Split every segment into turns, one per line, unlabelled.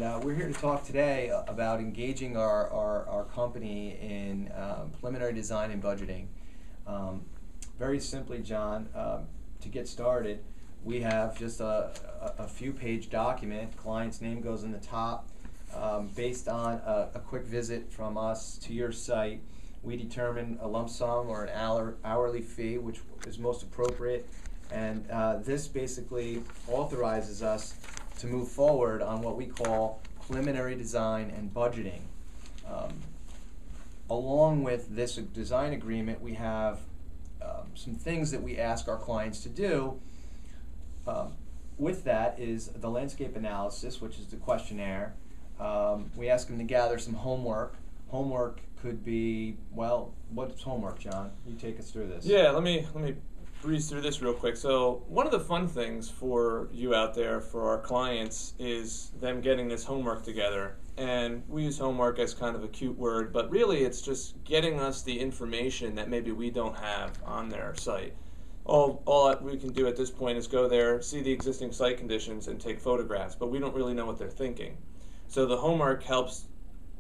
we're here to talk today about engaging our company in preliminary design and budgeting. Very simply, John, to get started, we have just a few page document. Client's name goes in the top. Based on a quick visit from us to your site, we determine a lump sum or an hourly fee, which is most appropriate, and this basically authorizes us to move forward on what we call preliminary design and budgeting. Along with this design agreement, we have some things that we ask our clients to do. With that is the landscape analysis, which is the questionnaire. We ask them to gather some homework. Homework could be, well, what's homework, John? You take us through this.
Yeah, let me breeze through this real quick. So one of the fun things for you out there, for our clients, is them getting this homework together. And we use homework as kind of a cute word, but really it's just getting us the information that maybe we don't have on their site. All that we can do at this point is go there, see the existing site conditions, and take photographs, but we don't really know what they're thinking. So the homework helps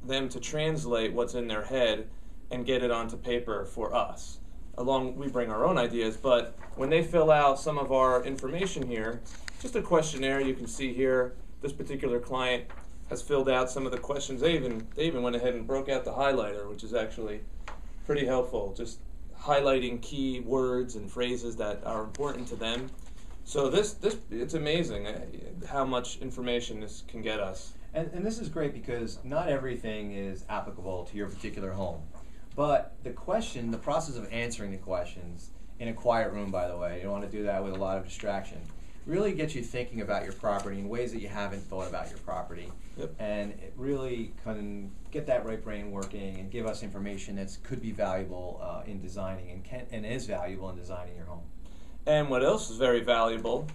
them to translate what's in their head and get it onto paper for us. We bring our own ideas, but when they fill out some of our information here, just a questionnaire, you can see here, this particular client has filled out some of the questions. They even went ahead and broke out the highlighter, which is actually pretty helpful, just highlighting key words and phrases that are important to them. So it's amazing how much information this can get us.
And this is great because not everything is applicable to your particular home. But the process of answering the questions in a quiet room, by the way, you don't want to do that with a lot of distraction, really gets you thinking about your property in ways that you haven't thought about your property.
Yep.
And it really can get that right brain working and give us information that could be valuable in designing and is valuable in designing your home.
And what else is very valuable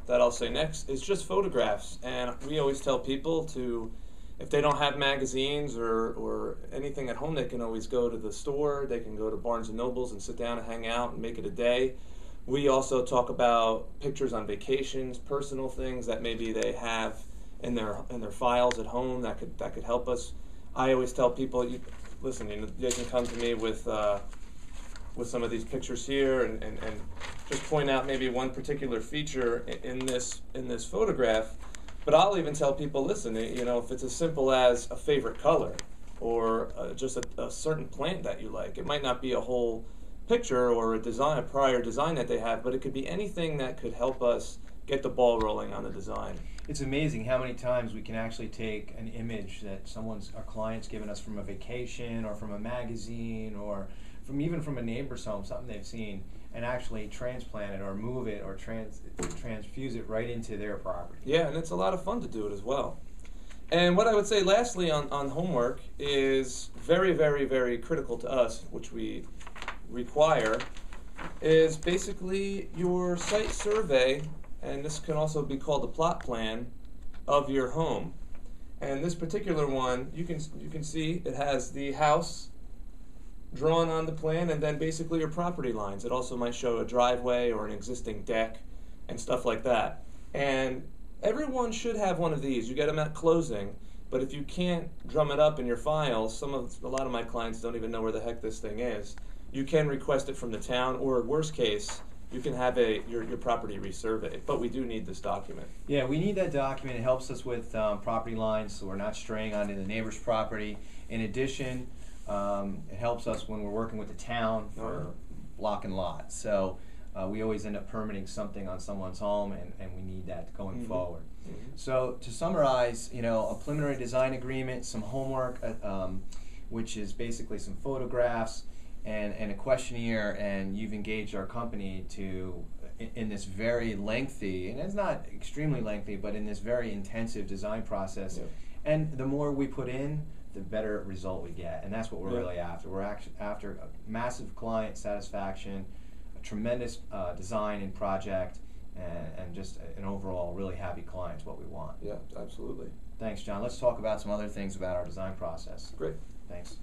that I'll say next is just photographs. And we always tell people to, if they don't have magazines or anything at home, they can always go to the store. They can go to Barnes & Nobles and sit down and hang out and make it a day. We also talk about pictures on vacations, personal things that maybe they have in their files at home that could help us. I always tell people, listen, they can come to me with some of these pictures here and just point out maybe one particular feature in this photograph. But I'll even tell people, listen, if it's as simple as a favorite color or just a certain plant that you like, it might not be a whole picture or a prior design that they have, but it could be anything that could help us get the ball rolling on the design.
It's amazing how many times we can actually take an image that our client's given us from a vacation or from a magazine or even from a neighbor's home, something they've seen, and actually transplant it or move it or transfuse it right into their property.
Yeah, and it's a lot of fun to do it as well. And what I would say lastly on homework is very, very, very critical to us, which we require, is basically your site survey, and this can also be called the plot plan of your home. And this particular one, you can see it has the house drawn on the plan and then basically your property lines. It also might show a driveway or an existing deck and stuff like that. And everyone should have one of these. You get them at closing, but if you can't drum it up in your files, a lot of my clients don't even know where the heck this thing is. You can request it from the town, or worst case, you can have your property resurveyed. But we do need this document.
Yeah, we need that document. It helps us with property lines so we're not straying onto the neighbor's property. In addition, it helps us when we're working with the town for block and lot. So we always end up permitting something on someone's home, and we need that going forward. So to summarize, a preliminary design agreement, some homework, which is basically some photographs, and a questionnaire, and you've engaged our company in this very lengthy, and it's not extremely lengthy, but in this very intensive design process.
Yep.
And the more we put in, the better result we get, and that's what we're really after. We're after a massive client satisfaction, a tremendous design and project, and just an overall really happy client is what we want.
Yeah, absolutely.
Thanks, John. Let's talk about some other things about our design process.
Great.
Thanks.